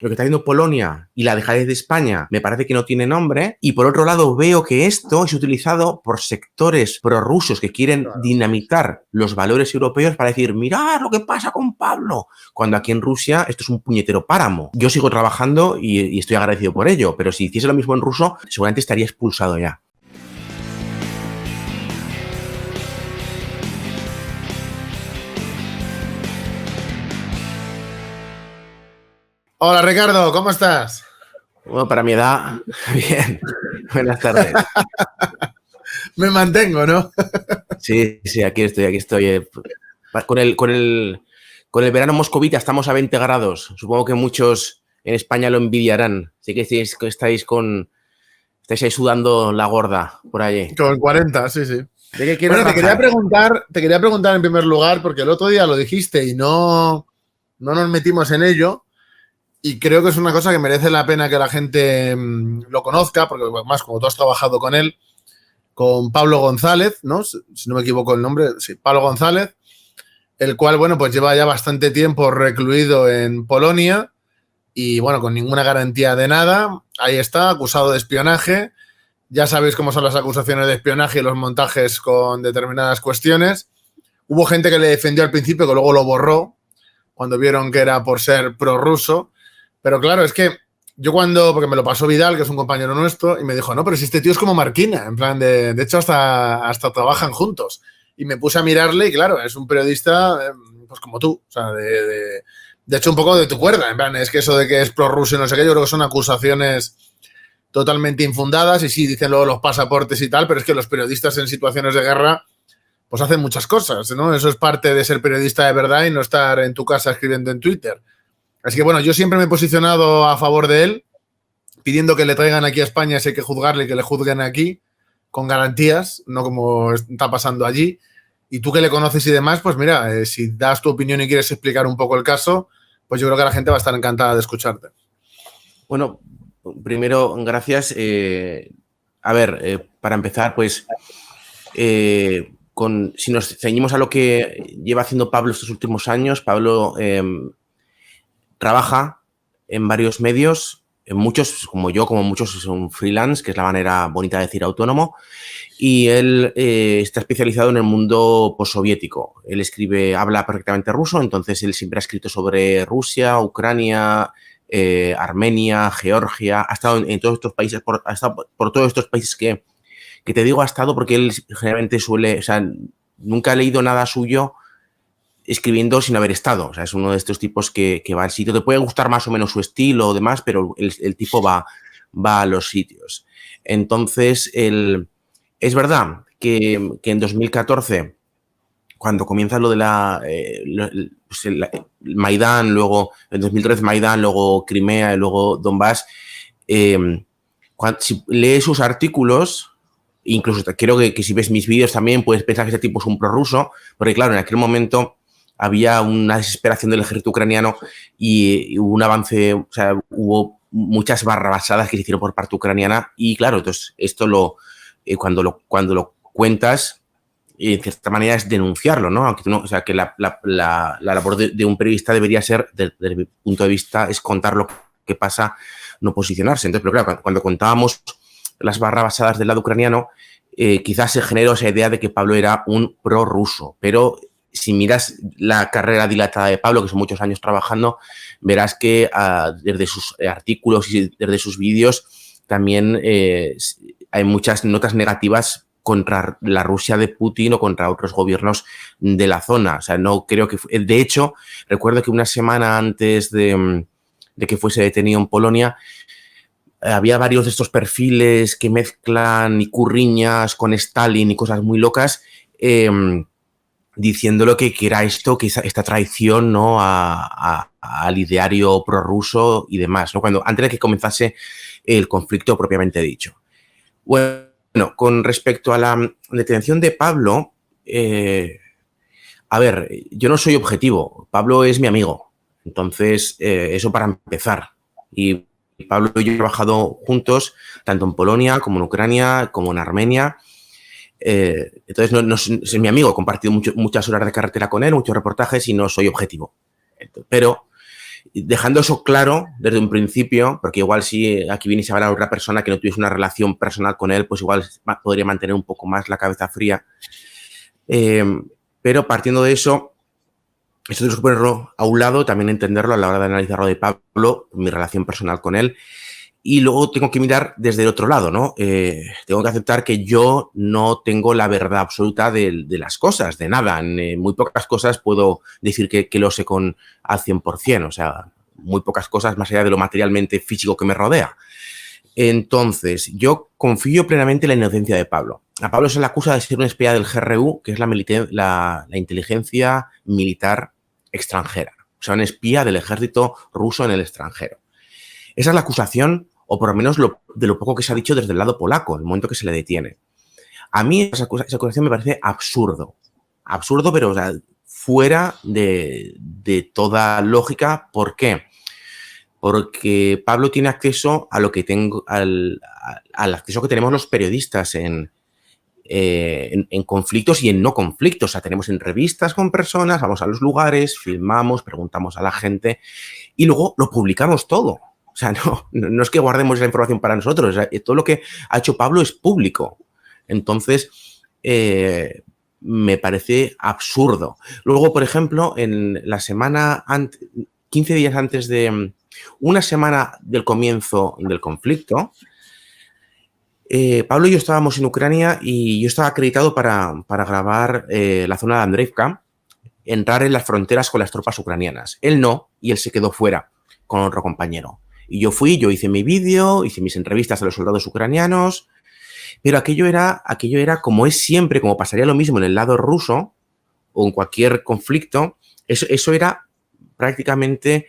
lo que está haciendo Polonia y la dejadez de España me parece que no tiene nombre. Y por otro lado veo que esto es utilizado por sectores prorrusos que quieren Claro. dinamitar los valores europeos para decir, mirad lo que pasa con Pablo, cuando aquí en Rusia esto es un puñetero páramo. Yo sigo trabajando y estoy agradecido por ello, pero si hiciese lo mismo en ruso, seguramente estaría expulsado ya. Hola Ricardo, ¿cómo estás? Bueno, para mi edad, bien. Buenas tardes. Me mantengo, ¿no? Sí, sí, aquí estoy, aquí estoy. Con el verano moscovita estamos a 20 grados. Supongo que muchos en España lo envidiarán. Sí que estáis ahí sudando la gorda por allí. Con 40, sí, sí. ¿De qué quieres Bueno, rajar? te quería preguntar en primer lugar, porque el otro día lo dijiste y no nos metimos en ello, y creo que es una cosa que merece la pena que la gente lo conozca, porque más como tú has trabajado con él, con Pablo González, ¿no? Si no me equivoco el nombre, sí, Pablo González, el cual, bueno, pues lleva ya bastante tiempo recluido en Polonia y, bueno, con ninguna garantía de nada. Ahí está, acusado de espionaje. Ya sabéis cómo son las acusaciones de espionaje y los montajes con determinadas cuestiones. Hubo gente que le defendió al principio que luego lo borró cuando vieron que era por ser prorruso. Pero claro, es que yo porque me lo pasó Vidal, que es un compañero nuestro, y me dijo, no, pero si este tío es como Marquina, en plan de hecho hasta trabajan juntos. Y me puse a mirarle y claro, es un periodista pues como tú, o sea, de hecho un poco de tu cuerda, en plan, es que eso de que es prorruso y no sé qué, yo creo que son acusaciones totalmente infundadas y sí, dicen luego los pasaportes y tal, pero es que los periodistas en situaciones de guerra pues hacen muchas cosas, ¿no? Eso es parte de ser periodista de verdad y no estar en tu casa escribiendo en Twitter. Así que bueno, yo siempre me he posicionado a favor de él, pidiendo que le traigan aquí a España si hay que juzgarle y que le juzguen aquí, con garantías, no como está pasando allí. Y tú que le conoces y demás, pues mira, si das tu opinión y quieres explicar un poco el caso, pues yo creo que la gente va a estar encantada de escucharte. Bueno, primero, gracias. A ver, para empezar, pues, si nos ceñimos a lo que lleva haciendo Pablo estos últimos años, Pablo trabaja en varios medios, en muchos, como yo, como muchos son freelance, que es la manera bonita de decir autónomo, y él está especializado en el mundo postsoviético. Él habla perfectamente ruso, entonces él siempre ha escrito sobre Rusia, Ucrania, Armenia, Georgia, ha estado en todos estos países, ha estado por todos estos países que te digo ha estado porque él generalmente o sea, nunca he leído nada suyo escribiendo sin haber estado. O sea, es uno de estos tipos que va al sitio. Te puede gustar más o menos su estilo o demás, pero el tipo va a los sitios. Entonces, es verdad que en 2014, cuando comienza lo de el Maidán, luego en 2013 Maidán, luego Crimea y luego Donbass, si lees sus artículos, incluso creo que si ves mis vídeos también puedes pensar que ese tipo es un prorruso, porque claro, en aquel momento había una desesperación del ejército ucraniano y hubo un avance, o sea, hubo muchas barrabasadas que se hicieron por parte ucraniana y claro, entonces esto cuando lo cuentas, en cierta manera es denunciarlo, ¿no? Aunque tú no, o sea, que la labor de un periodista debería ser, desde mi punto de vista, es contar lo que pasa, no posicionarse. Entonces, pero claro, cuando contábamos las barrabasadas del lado ucraniano, quizás se generó esa idea de que Pablo era un prorruso, pero si miras la carrera dilatada de Pablo, que son muchos años trabajando, verás que desde sus artículos y desde sus vídeos también hay muchas notas negativas contra la Rusia de Putin o contra otros gobiernos de la zona. O sea, no creo que... De hecho, recuerdo que una semana antes de que fuese detenido en Polonia, había varios de estos perfiles que mezclan icurriñas con Stalin y cosas muy locas, diciéndolo que era esto, que esta traición, ¿no? Al ideario prorruso y demás, ¿no? Antes de que comenzase el conflicto propiamente dicho. Bueno, con respecto a la detención de Pablo, a ver, yo no soy objetivo. Pablo es mi amigo. Entonces, eso para empezar. Y Pablo y yo he trabajado juntos, tanto en Polonia como en Ucrania, como en Armenia. Entonces, es mi amigo. He compartido muchas horas de carretera con él, muchos reportajes y no soy objetivo. Pero Dejando eso claro desde un principio, porque igual si aquí viniese a ver a otra persona que no tuviese una relación personal con él, pues igual podría mantener un poco más la cabeza fría. Pero partiendo de eso, esto tengo que ponerlo a un lado, también entenderlo a la hora de analizar lo de Pablo, mi relación personal con él. Y luego tengo que mirar desde el otro lado, ¿no? Tengo que aceptar que yo no tengo la verdad absoluta de las cosas, de nada. En muy pocas cosas puedo decir que lo sé al 100%, o sea, muy pocas cosas más allá de lo materialmente físico que me rodea. Entonces, yo confío plenamente en la inocencia de Pablo. A Pablo se le acusa de ser un espía del GRU, que es la inteligencia militar extranjera. O sea, un espía del ejército ruso en el extranjero. Esa es la acusación, o por lo menos de lo poco que se ha dicho desde el lado polaco, en el momento que se le detiene. A mí esa acusación me parece absurdo. Absurdo, pero o sea, fuera de toda lógica. ¿Por qué? Porque Pablo tiene acceso a lo que tengo, al acceso que tenemos los periodistas en conflictos y en no conflictos. O sea, tenemos entrevistas con personas, vamos a los lugares, filmamos, preguntamos a la gente y luego lo publicamos todo. O sea, no es que guardemos esa información para nosotros. O sea, todo lo que ha hecho Pablo es público. Entonces, me parece absurdo. Luego, por ejemplo, en la semana 15 días antes de una semana del comienzo del conflicto, Pablo y yo estábamos en Ucrania y yo estaba acreditado para grabar la zona de Andreevka, entrar en las fronteras con las tropas ucranianas. Él no, y él se quedó fuera con otro compañero. Y yo hice mi vídeo, hice mis entrevistas a los soldados ucranianos, pero aquello era como es siempre, como pasaría lo mismo en el lado ruso o en cualquier conflicto, eso era prácticamente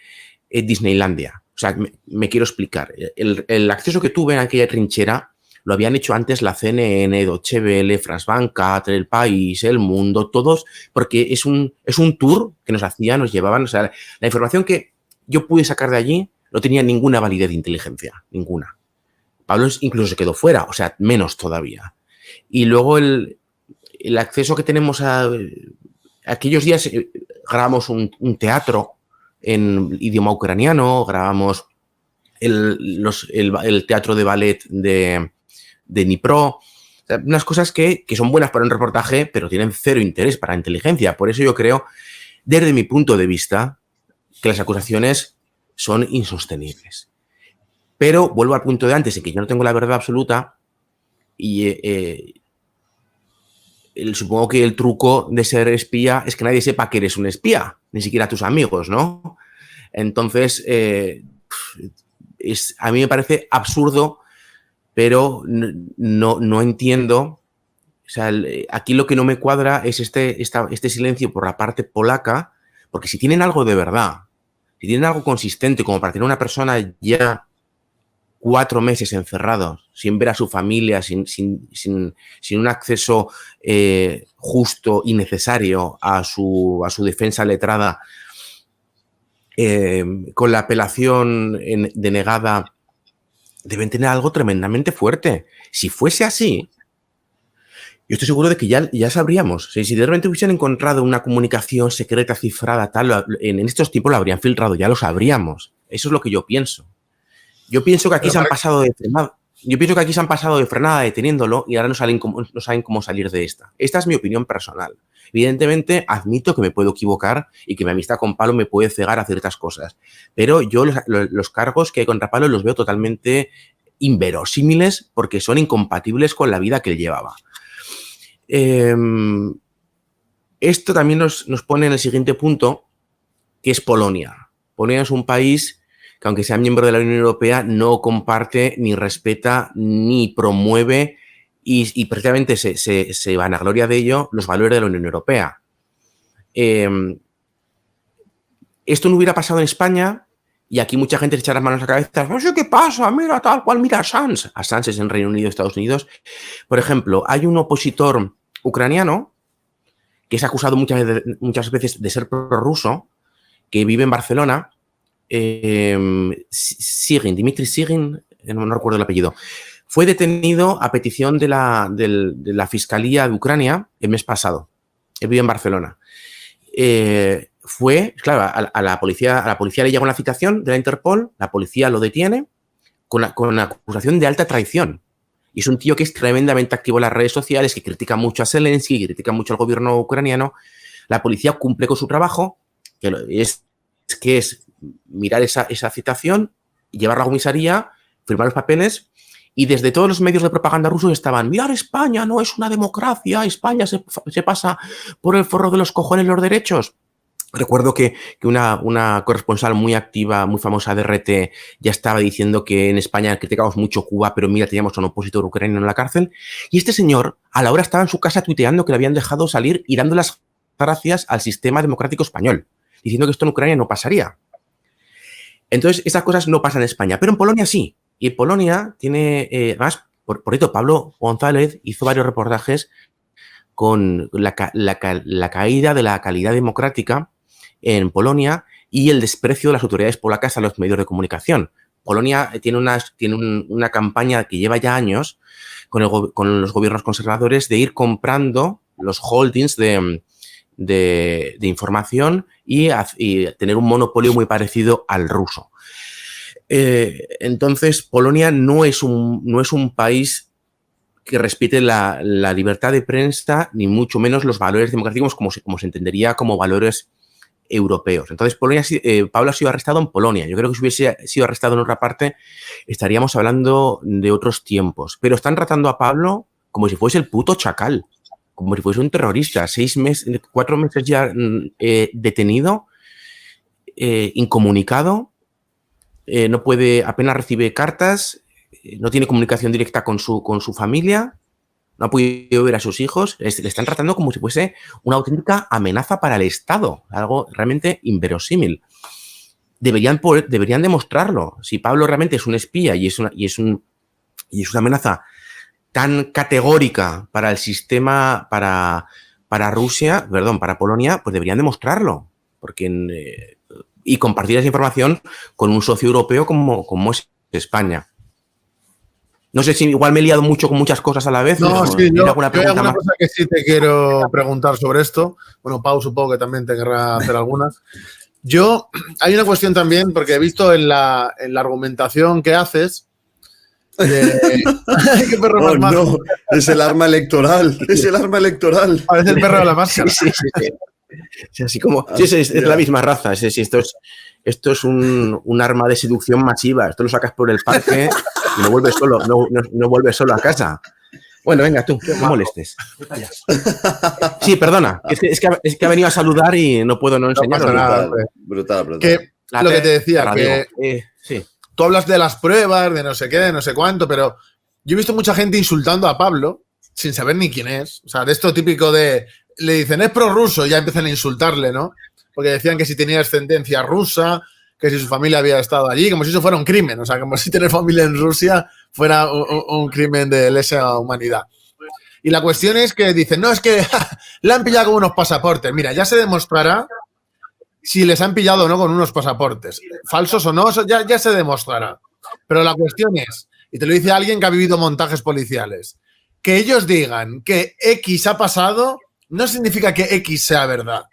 Disneylandia. O sea, me quiero explicar. El acceso que tuve en aquella trinchera lo habían hecho antes la CNN, Deutsche Welle, France 24, El País, El Mundo, todos, porque es un tour que nos hacían, nos llevaban. O sea, la información que yo pude sacar de allí no tenía ninguna validez de inteligencia, ninguna. Pablo incluso se quedó fuera, o sea, menos todavía. Y luego el acceso que tenemos a aquellos días, grabamos un teatro en idioma ucraniano, grabamos el teatro de ballet de Dnipro, o sea, unas cosas que son buenas para un reportaje, pero tienen cero interés para la inteligencia. Por eso yo creo, desde mi punto de vista, que las acusaciones son insostenibles. Pero vuelvo al punto de antes, en que yo no tengo la verdad absoluta y supongo que el truco de ser espía es que nadie sepa que eres un espía, ni siquiera tus amigos, ¿no? Entonces, a mí me parece absurdo, pero no entiendo. O sea, aquí lo que no me cuadra es este silencio por la parte polaca, porque si tienen algo de verdad, si tienen algo consistente como para tener una persona ya 4 meses encerrados, sin ver a su familia, sin un acceso justo y necesario a su defensa letrada, con la apelación denegada, deben tener algo tremendamente fuerte. Si fuese así, yo estoy seguro de que ya sabríamos. Si de repente hubiesen encontrado una comunicación secreta, cifrada, tal, en estos tiempos la habrían filtrado, ya lo sabríamos. Eso es lo que yo pienso. Yo pienso que aquí se han pasado de frenada. Yo pienso que aquí se han pasado de frenada deteniéndolo y ahora no saben cómo salir de esta. Esta es mi opinión personal. Evidentemente, admito que me puedo equivocar y que mi amistad con Pablo me puede cegar a ciertas cosas. Pero yo los cargos que hay contra Pablo los veo totalmente inverosímiles porque son incompatibles con la vida que él llevaba. Esto también nos pone en el siguiente punto, que es Polonia. Polonia es un país que, aunque sea miembro de la Unión Europea, no comparte, ni respeta, ni promueve y precisamente se vanagloria de ello los valores de la Unión Europea. Esto no hubiera pasado en España y aquí mucha gente se echa las manos a la cabeza. No sé qué pasa, mira tal cual, mira a Assange. Assange es en Reino Unido, Estados Unidos. Por ejemplo, hay un opositor ucraniano que es acusado muchas veces de ser prorruso, que vive en Barcelona, Dmitry Sigin, no recuerdo el apellido, fue detenido a petición de la Fiscalía de Ucrania el mes pasado. Él vive en Barcelona. fue, claro, a la policía le llegó una citación de la Interpol, la policía lo detiene con la acusación de alta traición. Y es un tío que es tremendamente activo en las redes sociales, que critica mucho a Zelensky, que critica mucho al gobierno ucraniano. La policía cumple con su trabajo, que es mirar esa citación, llevarla a la comisaría, firmar los papeles, y desde todos los medios de propaganda rusos estaban: mirar, España no es una democracia, España se pasa por el forro de los cojones los derechos. Recuerdo que una corresponsal muy activa, muy famosa de RT, ya estaba diciendo que en España criticamos mucho Cuba, pero mira, teníamos a un opositor ucraniano en la cárcel. Y este señor, a la hora estaba en su casa tuiteando que le habían dejado salir y dando las gracias al sistema democrático español, diciendo que esto en Ucrania no pasaría. Entonces, esas cosas no pasan en España, pero en Polonia sí. Y en Polonia tiene, además, por esto, Pablo González hizo varios reportajes con la caída de la calidad democrática en Polonia y el desprecio de las autoridades polacas a los medios de comunicación. Polonia tiene una campaña que lleva ya años con los gobiernos conservadores de ir comprando los holdings de información y tener un monopolio muy parecido al ruso. Entonces, Polonia no es un país que respete la libertad de prensa, ni mucho menos los valores democráticos como se entendería como valores europeos. Entonces, Pablo ha sido arrestado en Polonia. Yo creo que si hubiese sido arrestado en otra parte, estaríamos hablando de otros tiempos. Pero están tratando a Pablo como si fuese el puto chacal, como si fuese un terrorista. 4 meses ya detenido, incomunicado, no puede, apenas recibe cartas, no tiene comunicación directa con su familia, no ha podido ver a sus hijos. Le están tratando como si fuese una auténtica amenaza para el Estado, algo realmente inverosímil. Deberían demostrarlo. Si Pablo realmente es un espía y es una amenaza tan categórica para el sistema, para Rusia, perdón, para Polonia, pues deberían demostrarlo. Y compartir esa información con un socio europeo como es España. No sé si igual me he liado mucho con muchas cosas a la vez. No, sí, yo hay alguna cosa que sí te quiero preguntar sobre esto. Bueno, Pau supongo que también te querrá hacer algunas. Hay una cuestión también, porque he visto en la argumentación que haces. ¿Qué perro más no, es el arma electoral. Es el arma electoral. Parece el perro de la máscara. Sí. Sí, así como. Sí, es la misma raza. Esto es un arma de seducción masiva. Esto lo sacas por el parque y no vuelves solo, no vuelves solo a casa. Bueno, venga, tú, no molestes. Sí, perdona. Es que ha venido a saludar y no puedo no enseñarlo. Brutal. Lo que te decía, sí. Tú hablas de las pruebas, de no sé qué, de no sé cuánto, pero yo he visto mucha gente insultando a Pablo sin saber ni quién es. O sea, de esto típico de... Le dicen, es prorruso, y ya empiezan a insultarle, ¿no? Porque decían que si tenía ascendencia rusa, que si su familia había estado allí, como si eso fuera un crimen. O sea, como si tener familia en Rusia fuera un crimen de lesa humanidad. Y la cuestión es que dicen, no, es que le han pillado con unos pasaportes. Mira, ya se demostrará si les han pillado o no con unos pasaportes. Falsos o no, eso ya se demostrará. Pero la cuestión es, y te lo dice alguien que ha vivido montajes policiales, que ellos digan que X ha pasado no significa que X sea verdad.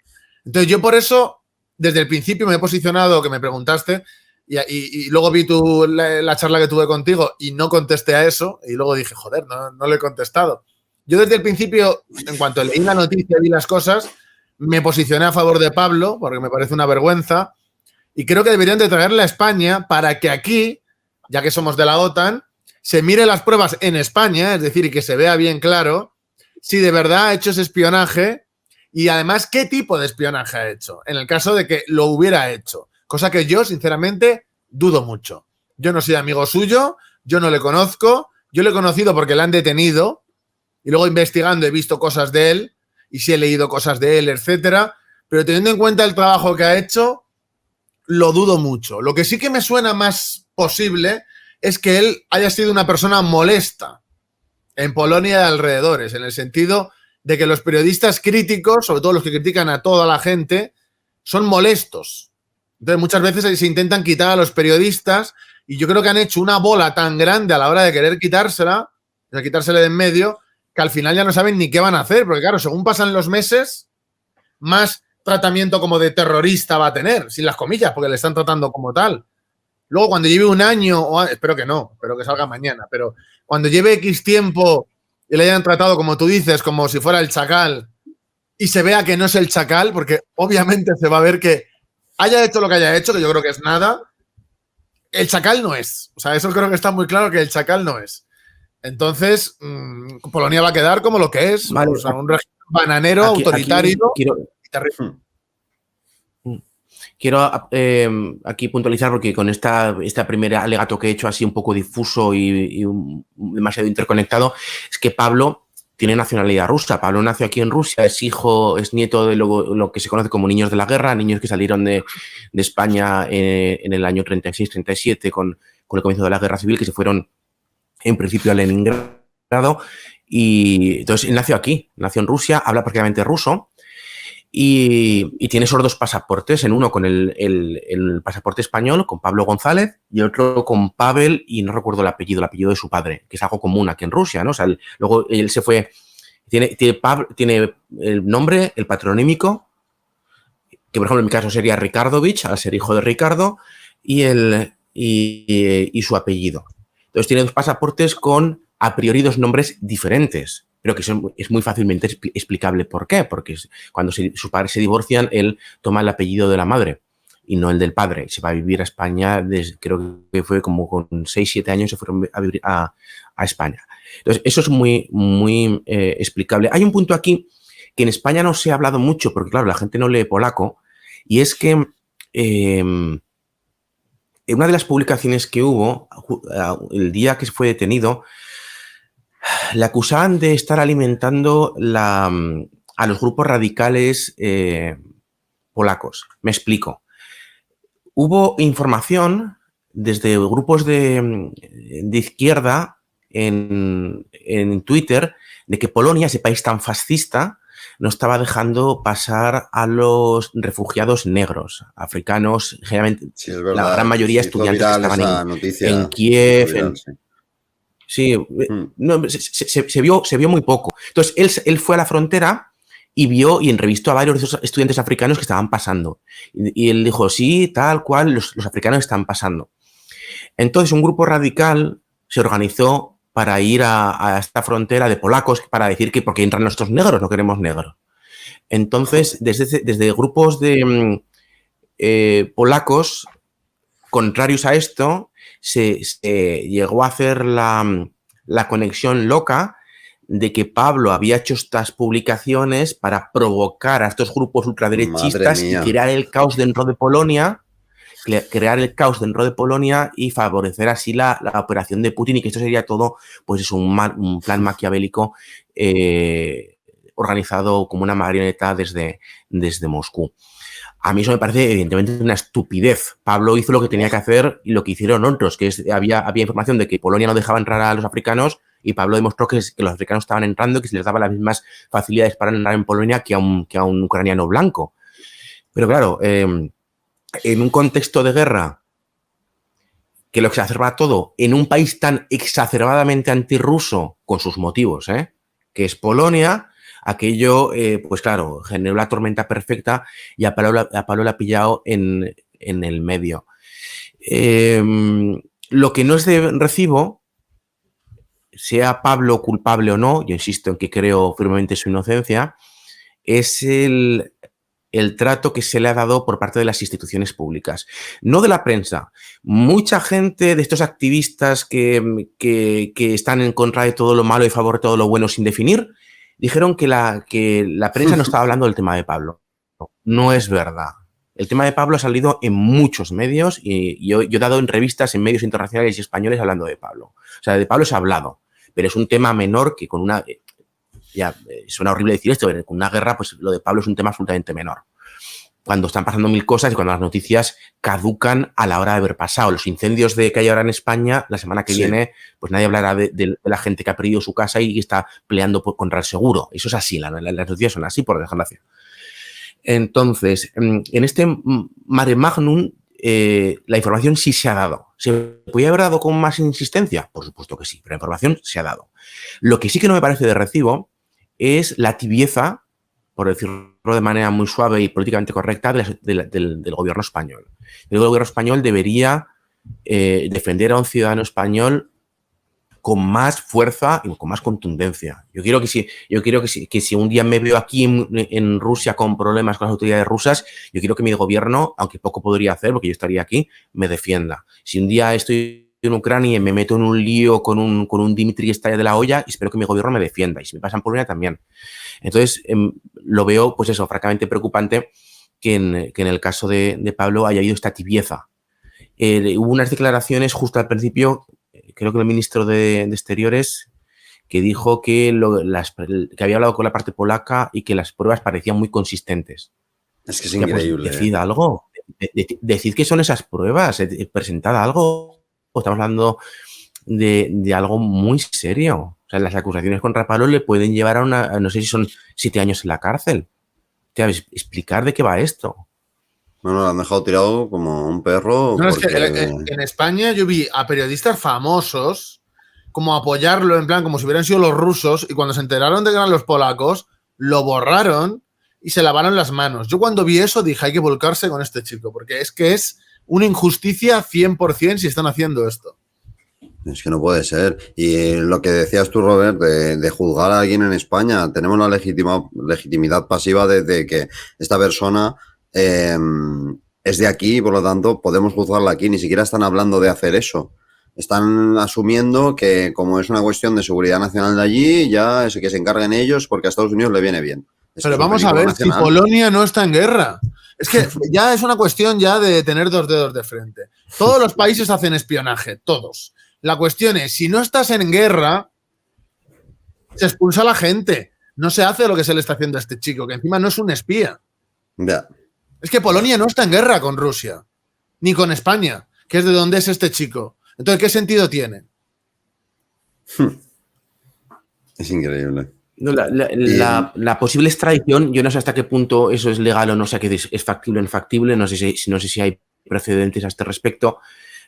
Entonces yo por eso, desde el principio me he posicionado, que me preguntaste, y luego vi la charla que tuve contigo y no contesté a eso, y luego dije, joder, no le he contestado. Yo desde el principio, en cuanto leí la noticia y vi las cosas, me posicioné a favor de Pablo, porque me parece una vergüenza, y creo que deberían de traerle a España para que aquí, ya que somos de la OTAN, se mire las pruebas en España, es decir, y que se vea bien claro si de verdad ha hecho ese espionaje y además qué tipo de espionaje ha hecho, en el caso de que lo hubiera hecho, cosa que yo, sinceramente, dudo mucho. Yo no soy amigo suyo, yo no le conozco, yo le he conocido porque le han detenido y luego investigando he visto cosas de él y sí he leído cosas de él, etcétera, pero teniendo en cuenta el trabajo que ha hecho, lo dudo mucho. Lo que sí que me suena más posible es que él haya sido una persona molesta en Polonia y alrededores, en el sentido de que los periodistas críticos, sobre todo los que critican a toda la gente, son molestos. Entonces, muchas veces se intentan quitar a los periodistas y yo creo que han hecho una bola tan grande a la hora de querer quitársela, de quitársela de en medio, que al final ya no saben ni qué van a hacer, porque claro, según pasan los meses, más tratamiento como de terrorista va a tener, sin las comillas, porque le están tratando como tal. Luego, cuando lleve un año, espero que no, espero que salga mañana, pero cuando lleve X tiempo y le hayan tratado, como tú dices, como si fuera el chacal, y se vea que no es el chacal, porque obviamente se va a ver que haya hecho lo que haya hecho, que yo creo que es nada, el chacal no es. O sea, eso creo que está muy claro que el chacal no es. Entonces, Polonia va a quedar como lo que es, Vale, o sea, un régimen bananero, autoritario. Quiero aquí puntualizar, porque con esta primera alegato que he hecho así un poco difuso y demasiado interconectado, es que Pablo tiene nacionalidad rusa. Pablo nació aquí en Rusia, es nieto de lo que se conoce como niños de la guerra, niños que salieron de España en el año 36-37 con el comienzo de la guerra civil, que se fueron en principio a Leningrado. Y entonces él nació aquí, nació en Rusia, habla prácticamente ruso. Y tiene esos dos pasaportes, en uno con el pasaporte español, con Pablo González, y otro con Pavel, y no recuerdo el apellido de su padre, que es algo común aquí en Rusia, ¿no? O sea, luego él se fue, tiene el nombre, el patronímico, que por ejemplo en mi caso sería Ricardovich, al ser hijo de Ricardo, y su apellido. Entonces tiene dos pasaportes con a priori dos nombres diferentes, pero que es muy fácilmente explicable por qué, porque cuando sus padres se divorcian, él toma el apellido de la madre y no el del padre. Se va a vivir a España, creo que fue como con 6-7 años se fueron a vivir a España. Entonces, eso es muy, muy explicable. Hay un punto aquí que en España no se ha hablado mucho, porque claro, la gente no lee polaco, y es que en una de las publicaciones que hubo, el día que fue detenido, le acusaban de estar alimentando a los grupos radicales polacos. Me explico. Hubo información desde grupos de izquierda en Twitter de que Polonia, ese país tan fascista, no estaba dejando pasar a los refugiados negros, africanos, generalmente sí, es verdad, la gran mayoría estudiantes que estaban en Kiev, sí, no, se vio muy poco. Entonces, él fue a la frontera y vio y entrevistó a varios de esos estudiantes africanos que estaban pasando. Y él dijo, sí, tal cual, los africanos están pasando. Entonces, un grupo radical se organizó para ir a esta frontera de polacos para decir que porque entran nuestros negros, no queremos negros. Entonces, desde grupos de polacos contrarios a esto, se llegó a hacer la conexión loca de que Pablo había hecho estas publicaciones para provocar a estos grupos ultraderechistas y crear el caos dentro de Polonia, y favorecer así la operación de Putin, y que esto sería todo pues un plan maquiavélico organizado como una marioneta desde Moscú. A mí eso me parece evidentemente una estupidez. Pablo hizo lo que tenía que hacer y lo que hicieron otros, que había información de que Polonia no dejaba entrar a los africanos, y Pablo demostró que los africanos estaban entrando, que se les daba las mismas facilidades para entrar en Polonia que a un ucraniano blanco. Pero claro, en un contexto de guerra que lo exacerba todo, en un país tan exacerbadamente antirruso, con sus motivos, que es Polonia, aquello, pues claro, generó la tormenta perfecta y a Pablo le ha pillado en el medio. Lo que no es de recibo, sea Pablo culpable o no, yo insisto en que creo firmemente su inocencia, es el trato que se le ha dado por parte de las instituciones públicas, no de la prensa. Mucha gente de estos activistas que están en contra de todo lo malo y a favor de todo lo bueno sin definir, dijeron que la prensa no estaba hablando del tema de Pablo. No es verdad. El tema de Pablo ha salido en muchos medios y yo he dado entrevistas en medios internacionales y españoles hablando de Pablo. O sea, de Pablo se ha hablado, pero es un tema menor que con una... Ya, suena horrible decir esto, pero con una guerra, pues lo de Pablo es un tema absolutamente menor. Cuando están pasando mil cosas y cuando las noticias caducan a la hora de haber pasado. Los incendios que hay ahora en España, la semana que viene, pues nadie hablará de la gente que ha perdido su casa y está peleando contra el seguro. Eso es así, las noticias son así, por desgracia. Entonces, en este mare magnum, la información sí se ha dado. ¿Se podría haber dado con más insistencia? Por supuesto que sí, pero la información se ha dado. Lo que sí que no me parece de recibo es la tibieza por decirlo de manera muy suave y políticamente correcta, del gobierno español. El gobierno español debería defender a un ciudadano español con más fuerza y con más contundencia. Yo quiero que si un día me veo aquí en Rusia con problemas con las autoridades rusas, yo quiero que mi gobierno, aunque poco podría hacer, porque yo estaría aquí, me defienda. Si un día estoy en Ucrania y me meto en un lío con un Dmitry estalla de la olla, espero que mi gobierno me defienda. Y si me pasa en Polonia también. Entonces, lo veo, pues eso, francamente preocupante que en el caso de Pablo haya habido esta tibieza. Hubo unas declaraciones justo al principio, creo que el ministro de Exteriores, que dijo que había hablado con la parte polaca y que las pruebas parecían muy consistentes. Es que es increíble. Pues, decid algo. Decid qué son esas pruebas. Presentad algo. Estamos hablando de algo muy serio. O sea, las acusaciones contra Pablo le pueden llevar a no sé si son 7 años en la cárcel. Explicar de qué va esto. Bueno, lo han dejado tirado como un perro. No, porque... es que en España yo vi a periodistas famosos como apoyarlo, en plan, como si hubieran sido los rusos, y cuando se enteraron de que eran los polacos, lo borraron y se lavaron las manos. Yo cuando vi eso dije, hay que volcarse con este chico, porque es que es una injusticia 100% si están haciendo esto. Es que no puede ser. Y lo que decías tú, Robert, de juzgar a alguien en España, tenemos la legitimidad pasiva de que esta persona es de aquí y por lo tanto podemos juzgarla aquí. Ni siquiera están hablando de hacer eso. Están asumiendo que como es una cuestión de seguridad nacional de allí, ya es que se encarguen ellos porque a Estados Unidos le viene bien. Pero vamos a ver, si Polonia no está en guerra. Es que ya es una cuestión ya de tener 2 dedos de frente. Todos los países hacen espionaje, todos. La cuestión es, si no estás en guerra, se expulsa a la gente. No se hace lo que se le está haciendo a este chico, que encima no es un espía. Ya. Es que Polonia no está en guerra con Rusia, ni con España, que es de donde es este chico. Entonces, ¿qué sentido tiene? Es increíble. No, la posible extradición, yo no sé hasta qué punto eso es legal o no sé qué es factible o infactible, no sé si hay precedentes a este respecto.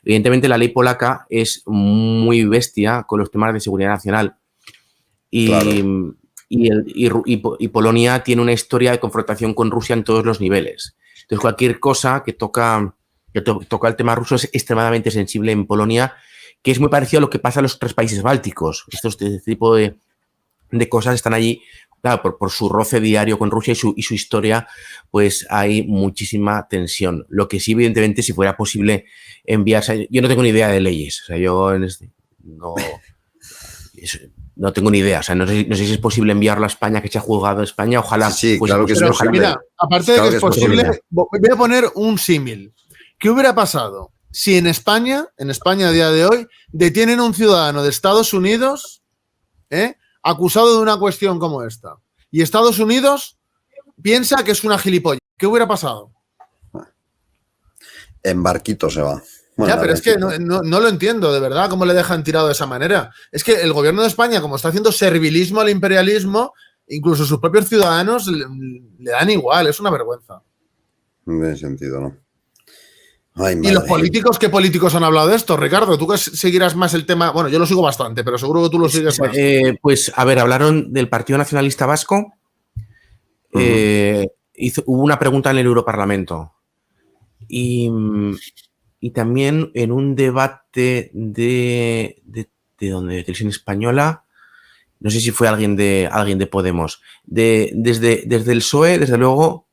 Evidentemente, la ley polaca es muy bestia con los temas de seguridad nacional y, claro. y Polonia tiene una historia de confrontación con Rusia en todos los niveles. Entonces, cualquier cosa que toca el tema ruso es extremadamente sensible en Polonia, que es muy parecido a lo que pasa en los 3 países bálticos. Este tipo de cosas están allí, claro, por su roce diario con Rusia y su historia, pues hay muchísima tensión. Lo que sí, evidentemente, si fuera posible enviarse... Yo no tengo ni idea de leyes, o sea, yo no tengo ni idea, o sea, no sé si es posible enviarlo a España, que se ha juzgado a España, ojalá... Sí, claro que sí. Mira, aparte de que es posible, voy a poner un símil. ¿Qué hubiera pasado si en España a día de hoy, detienen a un ciudadano de Estados Unidos, acusado de una cuestión como esta, y Estados Unidos piensa que es una gilipollas? ¿Qué hubiera pasado? En barquito se va. Bueno, ya, pero es que no lo entiendo, de verdad, cómo le dejan tirado de esa manera. Es que el gobierno de España, como está haciendo servilismo al imperialismo, incluso sus propios ciudadanos le dan igual, es una vergüenza. No tiene sentido, ¿no? Ay, ¿Y los políticos? ¿Qué políticos han hablado de esto? Ricardo, tú que seguirás más el tema... Bueno, yo lo sigo bastante, pero seguro que tú lo sigues más. Pues, a ver, hablaron del Partido Nacionalista Vasco. Hubo una pregunta en el Europarlamento. Y también en un debate de televisión española, no sé si fue alguien de Podemos. Desde el PSOE, desde luego...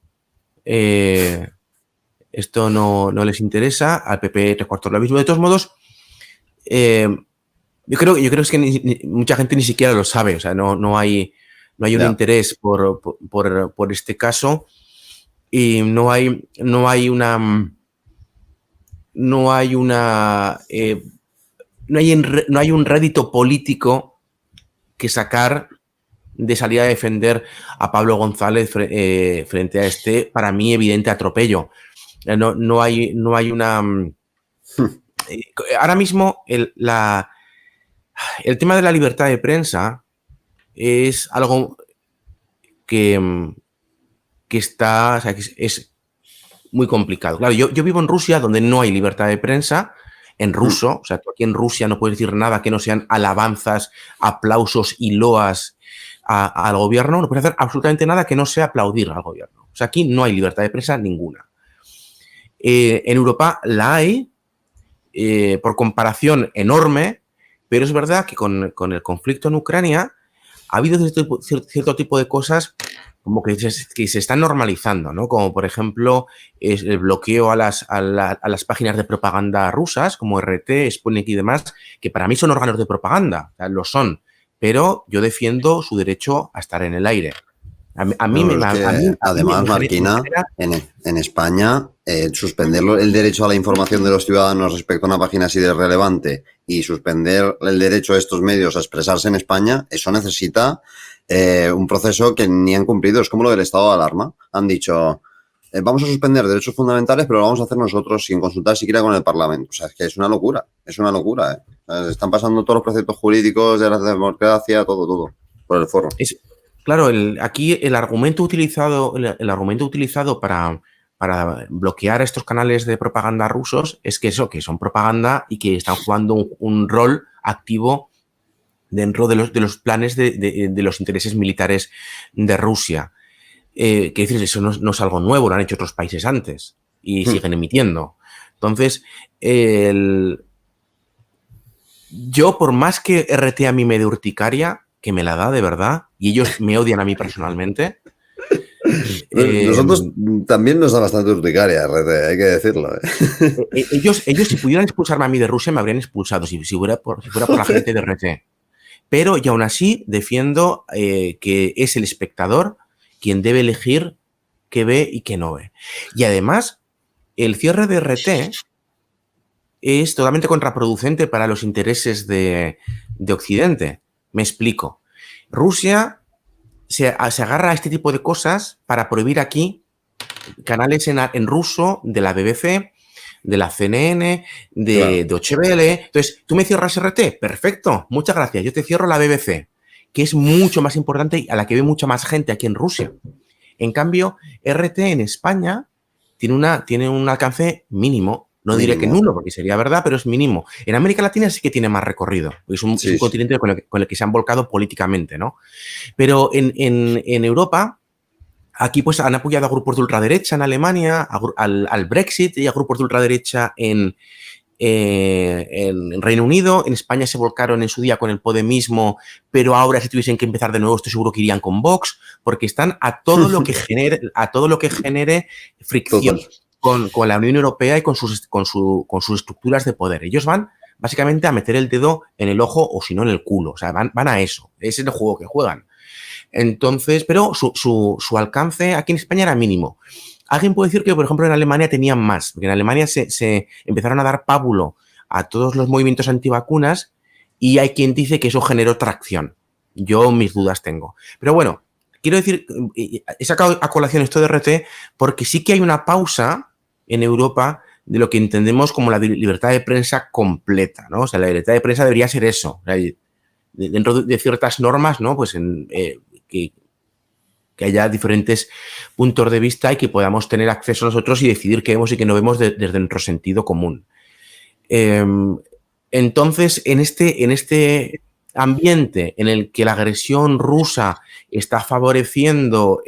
esto no les interesa, al PP 3/4 lo mismo. De todos modos, yo creo que es que mucha gente ni siquiera lo sabe, o sea, no hay un interés por este caso y no hay un rédito político que sacar de salir a defender a Pablo González frente a este, para mí, evidente atropello. No hay una... Ahora mismo el tema de la libertad de prensa es algo que está... O sea, que es muy complicado. Claro, yo vivo en Rusia, donde no hay libertad de prensa, en ruso. O sea, tú aquí en Rusia no puedes decir nada que no sean alabanzas, aplausos y loas al gobierno, no puedes hacer absolutamente nada que no sea aplaudir al gobierno. O sea, aquí no hay libertad de prensa ninguna. En Europa la hay, por comparación enorme, pero es verdad que con el conflicto en Ucrania ha habido cierto tipo de cosas como que se están normalizando, ¿no? Como, por ejemplo, el bloqueo a las páginas de propaganda rusas, como RT, Sputnik y demás, que para mí son órganos de propaganda, o sea, lo son, pero yo defiendo su derecho a estar en el aire. Además, Marquina, en España, suspender el derecho a la información de los ciudadanos respecto a una página así de relevante y suspender el derecho de estos medios a expresarse en España, eso necesita un proceso que ni han cumplido. Es como lo del estado de alarma. Han dicho, vamos a suspender derechos fundamentales, pero lo vamos a hacer nosotros sin consultar siquiera con el Parlamento. O sea, es que es una locura, ¿eh? O sea, están pasando todos los preceptos jurídicos de la democracia, todo, por el forro. Claro, aquí el argumento utilizado para bloquear estos canales de propaganda rusos es que son propaganda y que están jugando un rol activo dentro de los planes de los intereses militares de Rusia. Que decir, eso no es algo nuevo, lo han hecho otros países antes y siguen emitiendo. Entonces, yo, por más que RT a mí me dé urticaria, que me la da de verdad, y ellos me odian a mí personalmente. Nosotros también nos da bastante urticaria, RT, hay que decirlo. Ellos, si pudieran expulsarme a mí de Rusia, me habrían expulsado, si fuera por la gente de RT. Pero, y aún así, defiendo que es el espectador quien debe elegir qué ve y qué no ve. Y además, el cierre de RT es totalmente contraproducente para los intereses de Occidente. Me explico. Rusia se agarra a este tipo de cosas para prohibir aquí canales en ruso de la BBC, de la CNN, de Deutsche Welle. Entonces, ¿tú me cierras RT? Perfecto, muchas gracias. Yo te cierro la BBC, que es mucho más importante y a la que ve mucha más gente aquí en Rusia. En cambio, RT en España tiene un alcance mínimo. No diré que nulo, porque sería verdad, pero es mínimo. En América Latina sí que tiene más recorrido. Es un continente con el que se han volcado políticamente, ¿no? Pero en Europa, aquí pues han apoyado a grupos de ultraderecha en Alemania, al Brexit y a grupos de ultraderecha en Reino Unido. En España se volcaron en su día con el Podemismo, pero ahora si tuviesen que empezar de nuevo, estoy seguro que irían con Vox, porque están a todo lo que genere fricción. Con la Unión Europea y con sus estructuras de poder. Ellos van básicamente a meter el dedo en el ojo o si no en el culo. O sea, van a eso. Ese es el juego que juegan. Entonces, pero su alcance aquí en España era mínimo. Alguien puede decir que, por ejemplo, en Alemania tenían más, porque en Alemania se empezaron a dar pábulo a todos los movimientos antivacunas y hay quien dice que eso generó tracción. Yo mis dudas tengo. Pero bueno, quiero decir, he sacado a colación esto de RT porque sí que hay una pausa en Europa de lo que entendemos como la libertad de prensa completa, ¿no? O sea, la libertad de prensa debería ser eso. Dentro de ciertas normas, ¿no? Pues que haya diferentes puntos de vista y que podamos tener acceso nosotros y decidir qué vemos y qué no vemos desde nuestro sentido común. Entonces, en este ambiente en el que la agresión rusa está favoreciendo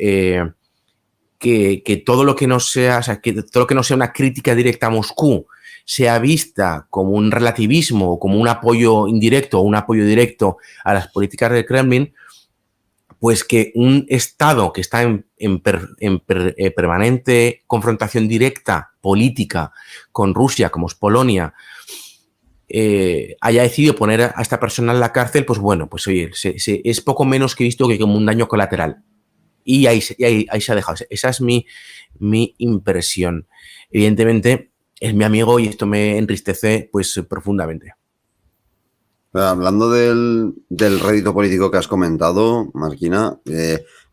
que todo lo que no sea, una crítica directa a Moscú sea vista como un relativismo o como un apoyo indirecto o un apoyo directo a las políticas del Kremlin, pues que un Estado que está en permanente confrontación directa política con Rusia, como es Polonia, haya decidido poner a esta persona en la cárcel, pues bueno, pues oye, es poco menos que visto que como un daño colateral. Y ahí se ha dejado. Esa es mi impresión. Evidentemente, es mi amigo y esto me entristece pues profundamente. Hablando del rédito político que has comentado, Marquina,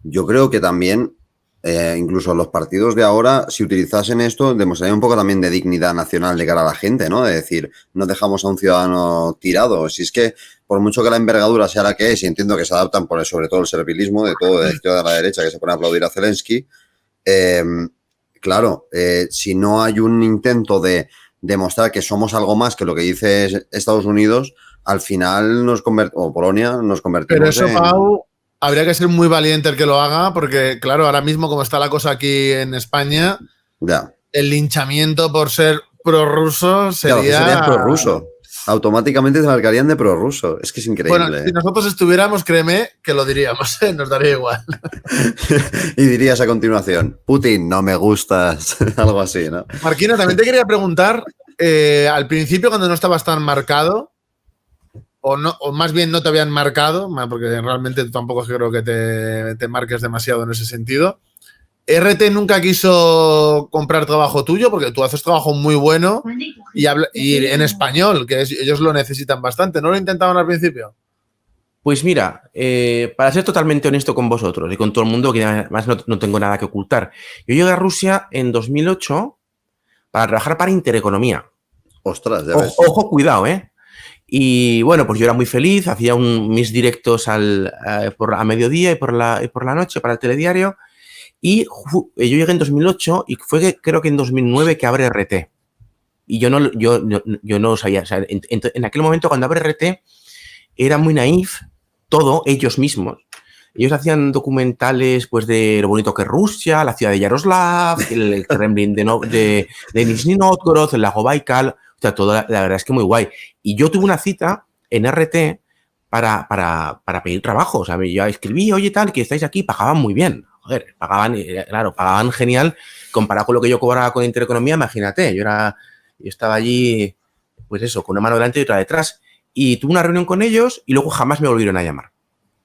yo creo que también, incluso los partidos de ahora, si utilizasen esto, demostraría un poco también de dignidad nacional de cara a la gente, ¿no? De decir, no dejamos a un ciudadano tirado. Si es que, por mucho que la envergadura sea la que es, y entiendo que se adaptan por sobre todo el servilismo de todo, de la izquierda a la derecha, que se pone a aplaudir a Zelensky, claro, si no hay un intento de demostrar que somos algo más que lo que dice Estados Unidos, al final o Polonia nos convertimos Pero eso, Pau, habría que ser muy valiente el que lo haga, porque, claro, ahora mismo, como está la cosa aquí en España, Ya. el linchamiento por ser prorruso Claro, que sería. serías prorruso. Automáticamente te marcarían de prorruso. Es que es Bueno, increíble. si nosotros estuviéramos, créeme que lo diríamos, nos daría igual. Y dirías a continuación, Putin, no me gustas. Algo así, ¿no? Marquino, también te quería preguntar, al principio cuando no estabas tan marcado, o más bien no te habían marcado, porque realmente tampoco creo que te marques demasiado en ese sentido, RT nunca quiso comprar trabajo tuyo porque tú haces trabajo muy bueno y en español, que ellos lo necesitan bastante. ¿No lo intentaban al principio? Pues mira, para ser totalmente honesto con vosotros y con todo el mundo, que además no tengo nada que ocultar, yo llegué a Rusia en 2008 para trabajar para Intereconomía. Ostras, ya ves. Ojo, cuidado, ¿eh? Y bueno, pues yo era muy feliz, hacía mis directos a mediodía y por la noche para el telediario. Y yo llegué en 2008 y fue creo que en 2009 que abre RT. Y yo no sabía, o sea, en aquel momento cuando abre RT era muy naif, todo, ellos mismos. Ellos hacían documentales pues de lo bonito que es Rusia, la ciudad de Yaroslav, el Kremlin de Nizhny Novgorod, el lago Baikal, o sea, todo, la verdad es que muy guay. Y yo tuve una cita en RT para pedir trabajo. O sea, yo escribí, oye, tal, que estáis aquí, pagaban muy bien. Joder, pagaban genial. Comparado con lo que yo cobraba con Intereconomía, imagínate, yo estaba allí, pues eso, con una mano delante y otra detrás. Y tuve una reunión con ellos y luego jamás me volvieron a llamar.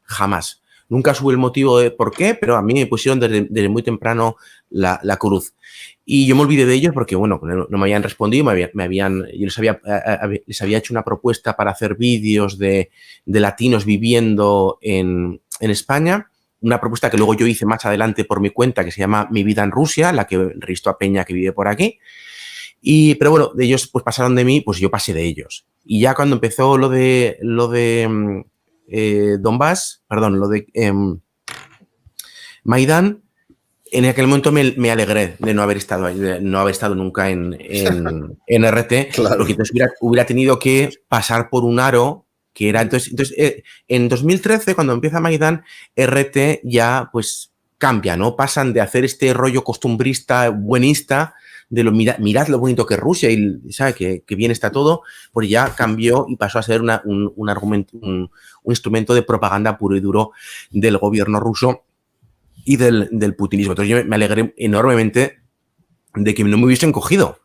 Jamás. Nunca supe el motivo de por qué, pero a mí me pusieron desde muy temprano la cruz. Y yo me olvidé de ellos porque, bueno, no me habían respondido, yo les había hecho una propuesta para hacer vídeos de latinos viviendo en España, una propuesta que luego yo hice más adelante por mi cuenta, que se llama Mi vida en Rusia, la que entrevistó a Peña, que vive por aquí. Pero bueno, de ellos pues pasaron de mí, pues yo pasé de ellos. Y ya cuando empezó lo de Donbass, perdón, lo de Maidán, en aquel momento me alegré de no haber estado ahí, de no haber estado nunca en RT, Claro. porque entonces hubiera tenido que pasar por un aro que era... Entonces en 2013, cuando empieza Maidán, RT ya pues cambia, ¿no? Pasan de hacer este rollo costumbrista, buenista, de mirad lo bonito que es Rusia y sabe que bien está todo, pues ya cambió y pasó a ser un argumento, un instrumento de propaganda puro y duro del gobierno ruso y del putinismo. Entonces yo me alegré enormemente de que no me hubiesen cogido,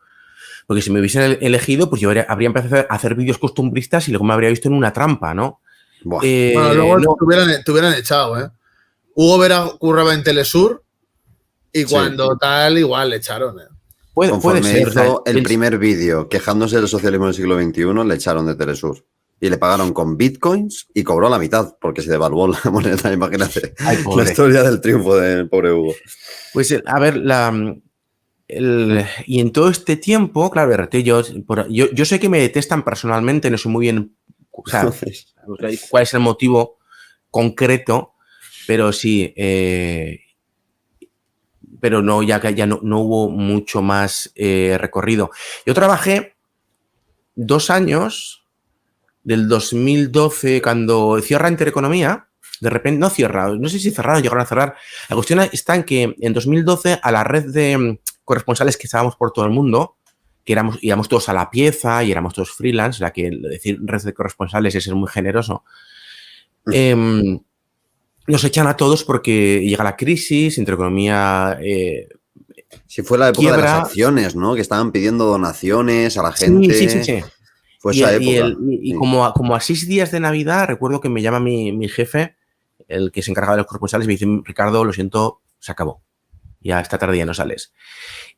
porque si me hubiesen elegido, pues yo habría empezado a hacer vídeos costumbristas y luego me habría visto en una trampa, ¿no? Bueno, luego te hubieran echado, ¿eh? Hugo Vera curraba en Telesur y cuando tal, igual le echaron, ¿eh? Conforme puede ser, hizo el primer vídeo quejándose del socialismo del siglo XXI, le echaron de Telesur. Y le pagaron con bitcoins y cobró la mitad porque se devaluó la moneda. Imagínate. Ay, la historia del triunfo del pobre Hugo. Pues a ver, y en todo este tiempo, claro, RT, yo sé que me detestan personalmente, no sé muy bien, o sea, cuál es el motivo concreto, pero sí, pero no, ya no hubo mucho más recorrido. Yo trabajé 2 años, del 2012, cuando cierra Intereconomía, de repente, no cierra, no sé si cerraron, llegaron a cerrar. La cuestión está en que en 2012 a la red de corresponsales que estábamos por todo el mundo, que íbamos todos a la pieza y éramos todos freelance, la que decir red de corresponsales es ser muy generoso, nos echan a todos porque llega la crisis, Intereconomía... si fue la época de las acciones, ¿no? Que estaban pidiendo donaciones a la gente. Sí. Fue esa época. Y como a 6 días de Navidad, recuerdo que me llama mi jefe, el que se encargaba de los corresponsales, y me dice, Ricardo, lo siento, se acabó. Ya esta tarde ya no sales.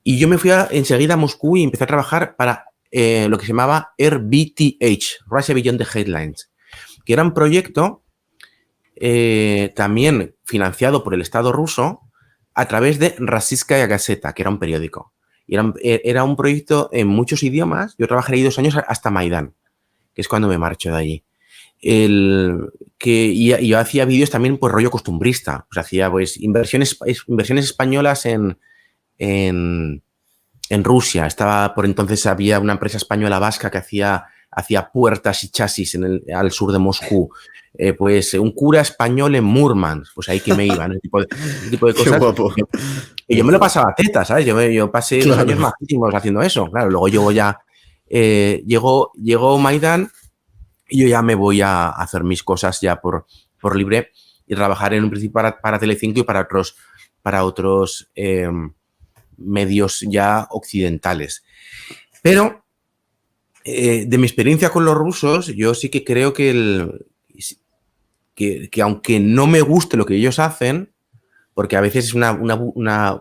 Y yo me fui enseguida a Moscú y empecé a trabajar para lo que se llamaba RBTH, Russia Beyond the Headlines, que era un proyecto también financiado por el Estado ruso a través de Rossiyskaya Gazeta, que era un periódico. Y era un proyecto en muchos idiomas. Yo trabajé ahí 2 años hasta Maidán, que es cuando me marcho de allí. Y yo hacía vídeos también, pues, rollo costumbrista. O sea, hacía, pues, inversiones españolas en Rusia. Por entonces había una empresa española vasca que hacía hacía puertas y chasis al sur de Moscú. Pues un cura español en Murmansk, pues ahí que me iban, ese tipo de cosas. Qué guapo. Y yo me lo pasaba teta, ¿sabes? Yo pasé Claro. 2 años majísimos haciendo eso. Claro, luego llegó ya, llegó Maidán y yo ya me voy a hacer mis cosas ya por libre y trabajar en un principio para Telecinco y para otros medios ya occidentales. Pero de mi experiencia con los rusos, yo sí que creo que aunque no me guste lo que ellos hacen, porque a veces es una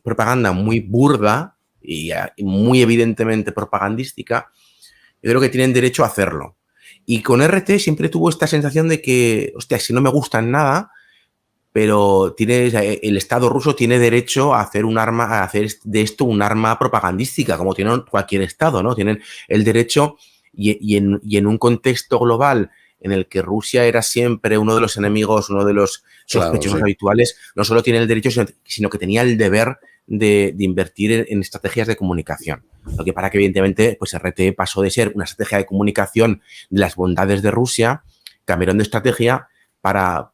propaganda muy burda y muy evidentemente propagandística, yo creo que tienen derecho a hacerlo. Y con RT siempre tuvo esta sensación de que, hostia, si no me gustan nada, pero el Estado ruso tiene derecho a hacer de esto un arma propagandística, como tiene cualquier Estado, ¿no? Tienen el derecho y en un contexto global en el que Rusia era siempre uno de los enemigos, uno de los sospechosos habituales, no solo tiene el derecho, sino que tenía el deber de invertir en estrategias de comunicación. Lo que para que, evidentemente, pues RT pasó de ser una estrategia de comunicación de las bondades de Rusia, cambiaron de estrategia para